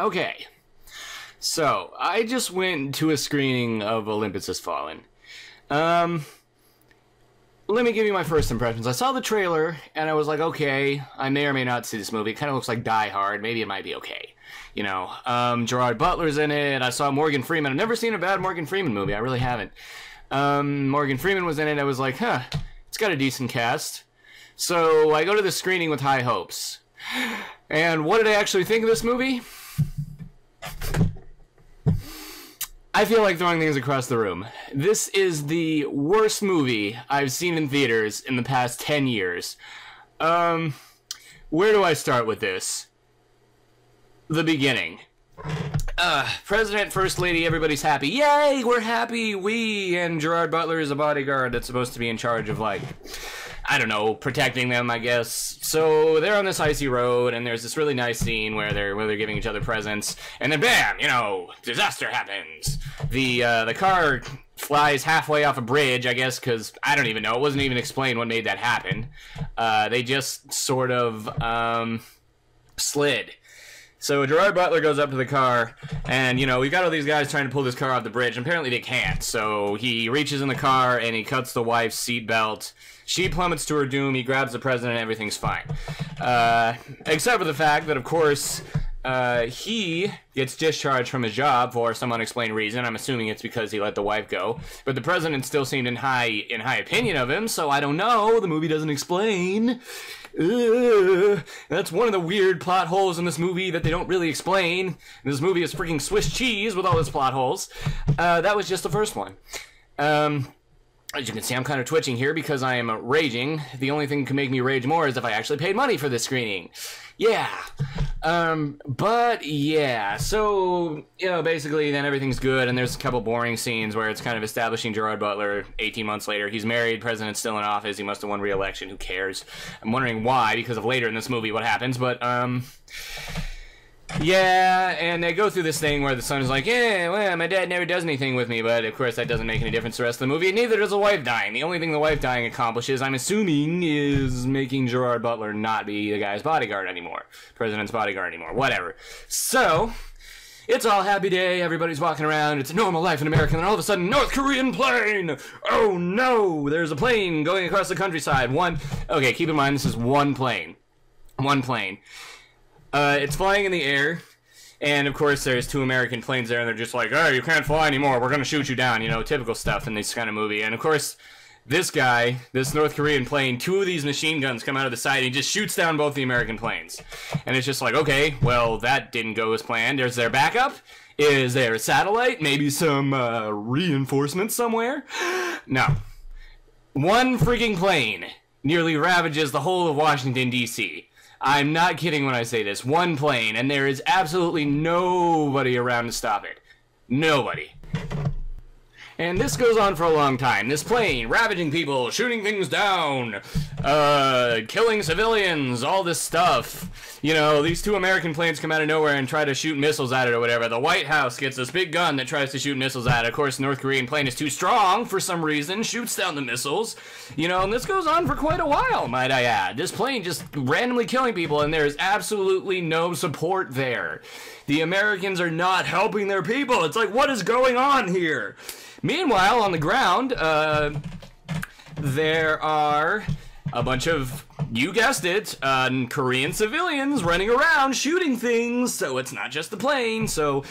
Okay, so I just went to a screening of Olympus Has Fallen. Let me give you my first impressions. I saw the trailer, and I was like, okay, I may or may not see this movie. It kind of looks like Die Hard. Maybe it might be okay. You know, Gerard Butler's in it. I saw Morgan Freeman. I've never seen a bad Morgan Freeman movie. I really haven't. Morgan Freeman was in it. I was like, huh, it's got a decent cast. So I go to the screening with high hopes. And what did I actually think of this movie? I feel like throwing things across the room. This is the worst movie I've seen in theaters in the past 10 years. Where do I start with this? The beginning. President, First Lady, everybody's happy. Yay, we're happy! We and Gerard Butler is a bodyguard that's supposed to be in charge of, like, I don't know, protecting them, I guess. So they're on this icy road, and there's this really nice scene where they're giving each other presents, and then bam, you know, disaster happens. The car flies halfway off a bridge, I guess, because I don't even know. It wasn't even explained what made that happen. They just sort of slid. So Gerard Butler goes up to the car, and, you know, we've got all these guys trying to pull this car off the bridge, and apparently they can't. So he reaches in the car, and he cuts the wife's seatbelt. She plummets to her doom, he grabs the president, and everything's fine. Except for the fact that, of course, he gets discharged from his job for some unexplained reason. I'm assuming it's because he let the wife go. But the president still seemed in high opinion of him, so I don't know. The movie doesn't explain. That's one of the weird plot holes in this movie that they don't really explain. This movie is freaking Swiss cheese with all its plot holes. That was just the first one. As you can see, I'm kind of twitching here because I am raging. The only thing that can make me rage more is if I actually paid money for this screening. Yeah. But yeah, so, you know, basically then everything's good, and there's a couple boring scenes where it's kind of establishing Gerard Butler 18 months later. He's married, president's still in office, he must have won re-election, who cares? I'm wondering why, because of later in this movie what happens, but, yeah, and they go through this thing where the son is like, yeah, well, my dad never does anything with me, but of course that doesn't make any difference to the rest of the movie, and neither does the wife dying. The only thing the wife dying accomplishes, I'm assuming, is making Gerard Butler not be the guy's bodyguard anymore. President's bodyguard anymore. Whatever. So, it's all happy day, everybody's walking around, it's a normal life in America, and then all of a sudden, North Korean plane! Oh no! There's a plane going across the countryside. Okay, keep in mind, this is one plane. One plane. It's flying in the air, and of course there's two American planes there, and they're just like, hey, you can't fly anymore, we're gonna shoot you down, you know, typical stuff in this kind of movie. And of course, this guy, this North Korean plane, two of these machine guns come out of the side, and he just shoots down both the American planes. And it's just like, okay, well, that didn't go as planned. Is there backup? Is there a satellite? Maybe some, reinforcements somewhere? No. One freaking plane nearly ravages the whole of Washington, D.C., I'm not kidding when I say this. One plane, and there is absolutely nobody around to stop it. Nobody. And this goes on for a long time. This plane, ravaging people, shooting things down, killing civilians, all this stuff. You know, these two American planes come out of nowhere and try to shoot missiles at it or whatever. The White House gets this big gun that tries to shoot missiles at it. Of course, the North Korean plane is too strong for some reason, shoots down the missiles. You know, and this goes on for quite a while, might I add. This plane just randomly killing people, and there's absolutely no support there. The Americans are not helping their people. It's like, what is going on here? Meanwhile, on the ground, there are a bunch of, you guessed it, Korean civilians running around shooting things, so it's not just the plane. So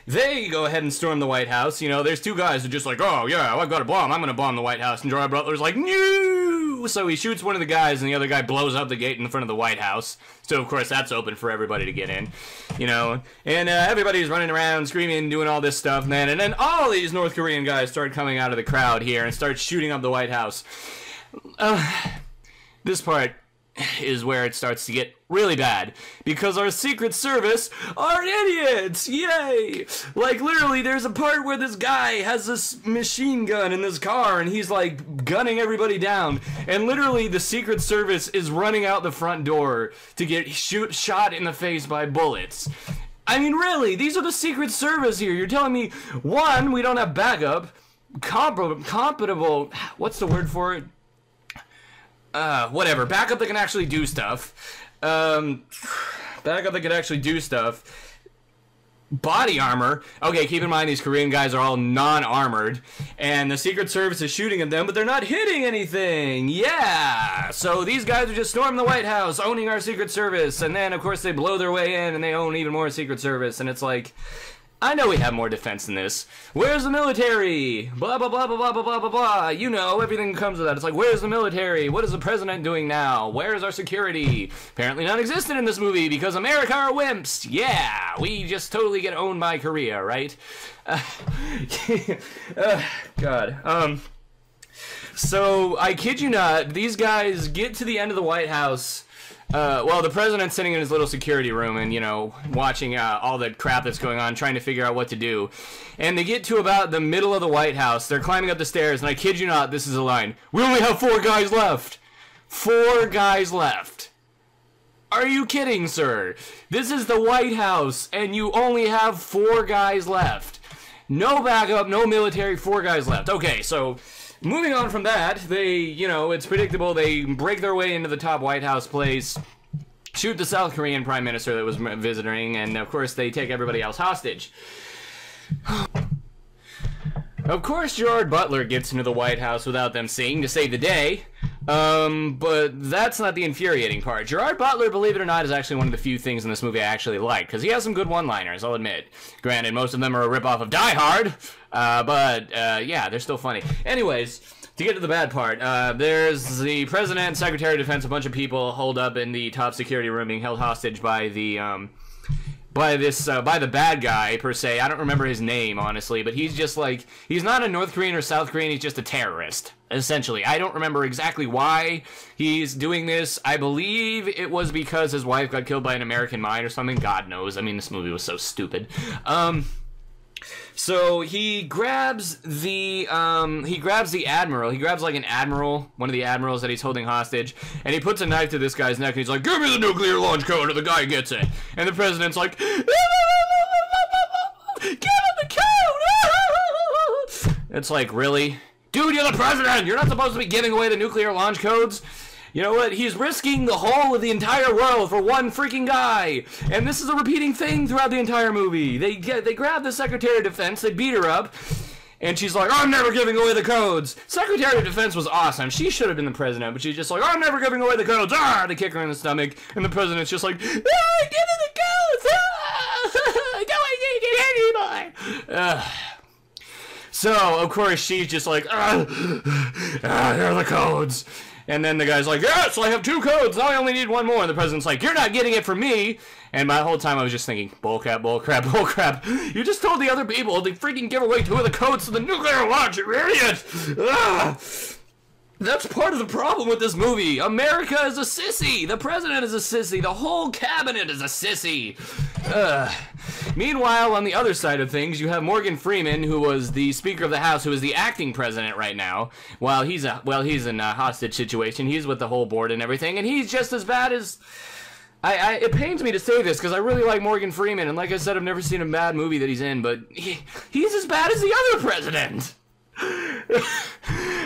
they go ahead and storm the White House. You know, there's two guys who are just like, oh yeah, I've got a bomb, I'm gonna bomb the White House. And Gerard Butler's like, no! So he shoots one of the guys, and the other guy blows up the gate in front of the White House. So of course that's open for everybody to get in, you know. And everybody's running around, screaming, doing all this stuff, man. And then all these North Korean guys start coming out of the crowd here and start shooting up the White House. This part is where it starts to get really bad, because our Secret Service are idiots! Yay! Like, literally, there's a part where this guy has this machine gun in this car, and he's, like, gunning everybody down, and literally the Secret Service is running out the front door to get shot in the face by bullets. I mean, really, these are the Secret Service here. You're telling me, one, we don't have backup, compatible, what's the word for it? Whatever, backup that can actually do stuff. Backup that can actually do stuff. body armor. Okay, keep in mind these Korean guys are all non-armored, and the Secret Service is shooting at them, but they're not hitting anything. Yeah! So these guys are just storming the White House, owning our Secret Service, and then, of course, they blow their way in, and they own even more Secret Service, and it's like, I know we have more defense than this. Where's the military? Blah, blah, blah, blah, blah, blah, blah, blah, blah. You know, everything comes with that. It's like, where's the military? What is the president doing now? Where's our security? Apparently non-existent in this movie because America are wimps. Yeah, we just totally get owned by Korea, right? God. So, I kid you not, these guys get to the end of the White House. Well, the president's sitting in his little security room and, you know, watching all the crap that's going on, trying to figure out what to do. And they get to about the middle of the White House. They're climbing up the stairs, and I kid you not, this is a line. We only have 4 guys left. 4 guys left. Are you kidding, sir? This is the White House, and you only have 4 guys left. No backup, no military, 4 guys left. Okay, so moving on from that, they, you know, it's predictable. They break their way into the top White House place, shoot the South Korean prime minister that was visiting, and of course they take everybody else hostage. Of course, Gerard Butler gets into the White House without them seeing to save the day, but that's not the infuriating part. Gerard Butler, believe it or not, is actually one of the few things in this movie I actually like, because he has some good one-liners, I'll admit. Granted, most of them are a ripoff of Die Hard, but yeah, they're still funny. Anyways, to get to the bad part, there's the president, secretary of defense, a bunch of people holed up in the top security room being held hostage by the, by the bad guy, per se. I don't remember his name, honestly, but he's just like, he's not a North Korean or South Korean, he's just a terrorist, essentially. I don't remember exactly why he's doing this. I believe it was because his wife got killed by an American mine or something. God knows. I mean, this movie was so stupid. So he grabs the admiral. He grabs like an admiral, one of the admirals that he's holding hostage, and he puts a knife to this guy's neck, and he's like, "Give me the nuclear launch code," or the guy gets it. And the president's like, "Give him the code!" It's like, really? Dude, you're the president! You're not supposed to be giving away the nuclear launch codes! You know what? He's risking the whole of the entire world for one freaking guy. And this is a repeating thing throughout the entire movie. They grab the Secretary of Defense, they beat her up, and she's like, "I'm never giving away the codes." Secretary of Defense was awesome. She should have been the president, but she's just like, "I'm never giving away the codes." Ah! They kick her in the stomach, and the president's just like, "Oh, give me the codes! Ah! I don't need it anymore." So, of course, she's just like, here are the codes. And then the guy's like, "Yes, I have 2 codes. Now I only need 1 more." And the president's like, "You're not getting it from me." And my whole time I was just thinking, bullcrap, bullcrap, bullcrap. You just told the other people to freaking give away 2 of the codes to the nuclear launch, you idiot! That's part of the problem with this movie. America is a sissy. The president is a sissy. The whole cabinet is a sissy. Meanwhile, on the other side of things, you have Morgan Freeman, who was the Speaker of the House, who is the acting president right now. While he's in a hostage situation, he's with the whole board and everything, and he's just as bad as. It pains me to say this because I really like Morgan Freeman, and like I said, I've never seen a bad movie that he's in, but he's as bad as the other president.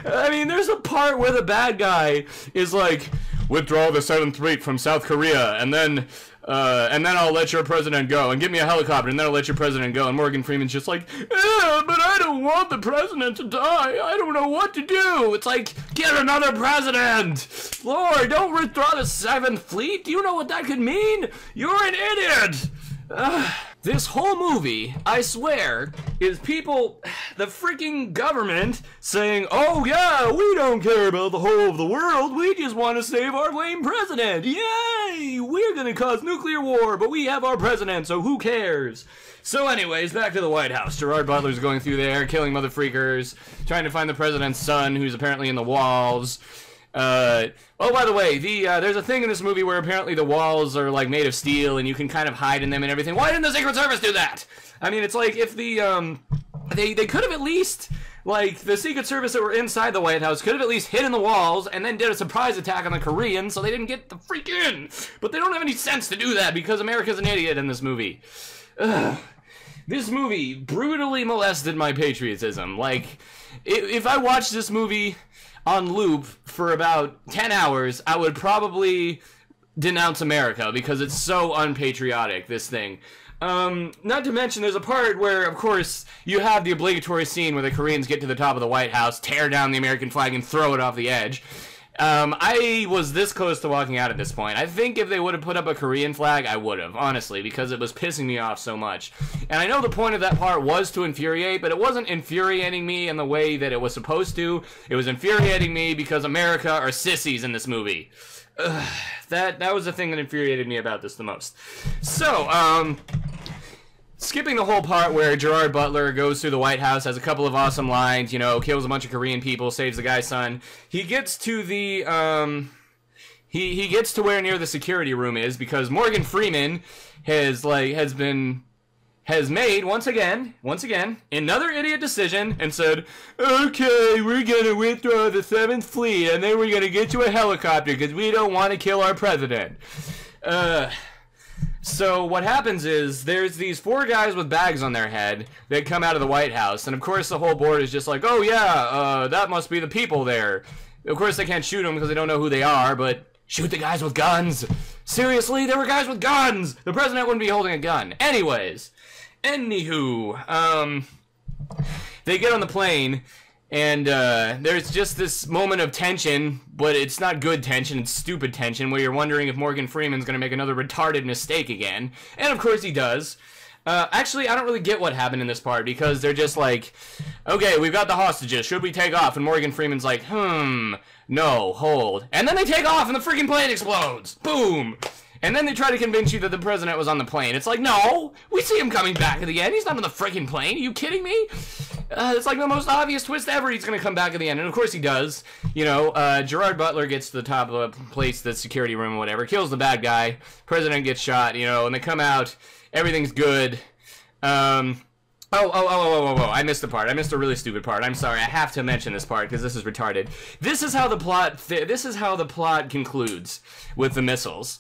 I mean, there's a part where the bad guy is like, "Withdraw the 7th Fleet from South Korea, and then I'll let your president go, and give me a helicopter, and then I'll let your president go." And Morgan Freeman's just like, "But I don't want the president to die. I don't know what to do." It's like, get another president! Lord, don't withdraw the 7th Fleet. Do you know what that could mean? You're an idiot! This whole movie, I swear, is people, the freaking government, saying, "Oh yeah, we don't care about the whole of the world, we just want to save our lame president. Yay! We're gonna cause nuclear war, but we have our president, so who cares?" So anyways, back to the White House. Gerard Butler's going through there, killing mother freakers, trying to find the president's son, who's apparently in the walls. Oh, by the way, there's a thing in this movie where apparently the walls are, like, made of steel and you can kind of hide in them and everything. Why didn't the Secret Service do that? I mean, it's like if they could have at least, like, the Secret Service that were inside the White House could have at least hid in the walls and then did a surprise attack on the Koreans so they didn't get the freak in. But they don't have any sense to do that because America's an idiot in this movie. This movie brutally molested my patriotism. Like, if I watched this movie on loop for about 10 hours, I would probably denounce America because it's so unpatriotic, this thing. Not to mention, there's a part where, of course, you have the obligatory scene where the Koreans get to the top of the White House, tear down the American flag, and throw it off the edge. I was this close to walking out at this point. I think if they would have put up a Korean flag, I would have, honestly, because it was pissing me off so much. And I know the point of that part was to infuriate, but it wasn't infuriating me in the way that it was supposed to. It was infuriating me because America are sissies in this movie. That was the thing that infuriated me about this the most. So, skipping the whole part where Gerard Butler goes through the White House, has a couple of awesome lines, you know, kills a bunch of Korean people, saves the guy's son. He gets to the, he gets to where near the security room is, because Morgan Freeman has made, once again, another idiot decision and said, okay, we're gonna withdraw the 7th Fleet, and then we're gonna get you a helicopter, because we don't want to kill our president. So what happens is, there's these 4 guys with bags on their head that come out of the White House, and of course the whole board is just like, oh yeah, that must be the people there. Of course they can't shoot them because they don't know who they are, but shoot the guys with guns! Seriously, there were guys with guns! The president wouldn't be holding a gun. Anyways, anywho, they get on the plane, and there's just this moment of tension, but it's not good tension, it's stupid tension, where you're wondering if Morgan Freeman's gonna make another retarded mistake again. And of course he does. Actually, I don't really get what happened in this part, because they're just like, okay, we've got the hostages, should we take off? And Morgan Freeman's like, no, hold. And then they take off and the freaking plane explodes! Boom! And then they try to convince you that the president was on the plane. It's like, no! We see him coming back at the end. He's not on the freaking plane. Are you kidding me? It's like the most obvious twist ever. He's gonna come back at the end. And of course he does. You know, Gerard Butler gets to the top of the place, the security room or whatever, kills the bad guy. President gets shot, you know, and they come out. Everything's good. Oh, I missed a part. I missed a really stupid part. I'm sorry. I have to mention this part because this is retarded. This is how the plot concludes with the missiles.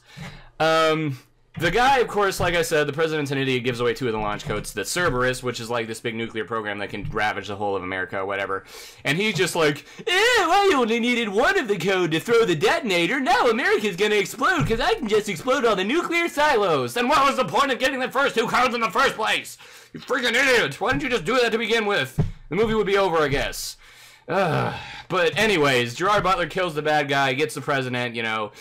The guy, of course, like I said, the president's an idiot, gives away 2 of the launch codes to Cerberus, which is like this big nuclear program that can ravage the whole of America or whatever. And he's just like, I only needed 1 of the code to throw the detonator. Now America's gonna explode because I can just explode all the nuclear silos. Then what was the point of getting the first 2 codes in the first place? You freaking idiot! Why didn't you just do that to begin with? The movie would be over, I guess. But anyways, Gerard Butler kills the bad guy, gets the president, you know.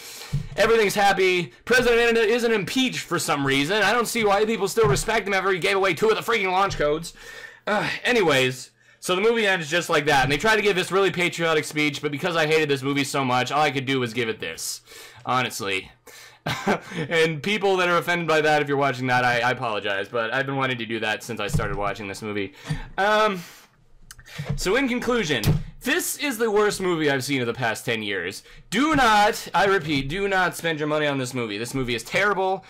Everything's happy. President isn't impeached for some reason. I don't see why people still respect him after he gave away 2 of the freaking launch codes. Anyways, so the movie ends just like that. And they try to give this really patriotic speech, but because I hated this movie so much, all I could do was give it this. Honestly. And people that are offended by that, if you're watching that, I apologize. But I've been wanting to do that since I started watching this movie. So in conclusion, this is the worst movie I've seen of the past 10 years. Do not, I repeat, do not spend your money on this movie. This movie is terrible.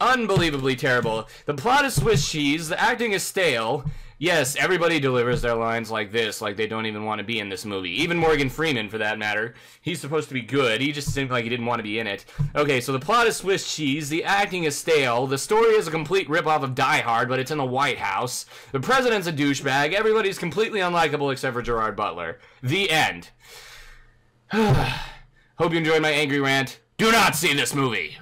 Unbelievably terrible. The plot is Swiss cheese, the acting is stale. Yes, everybody delivers their lines like this, like they don't even want to be in this movie. Even Morgan Freeman, for that matter. He's supposed to be good, he just seemed like he didn't want to be in it. Okay, so the plot is Swiss cheese, the acting is stale, the story is a complete ripoff of Die Hard, but it's in the White House. The president's a douchebag, everybody's completely unlikable except for Gerard Butler. The end. Hope you enjoyed my angry rant. Do not see this movie!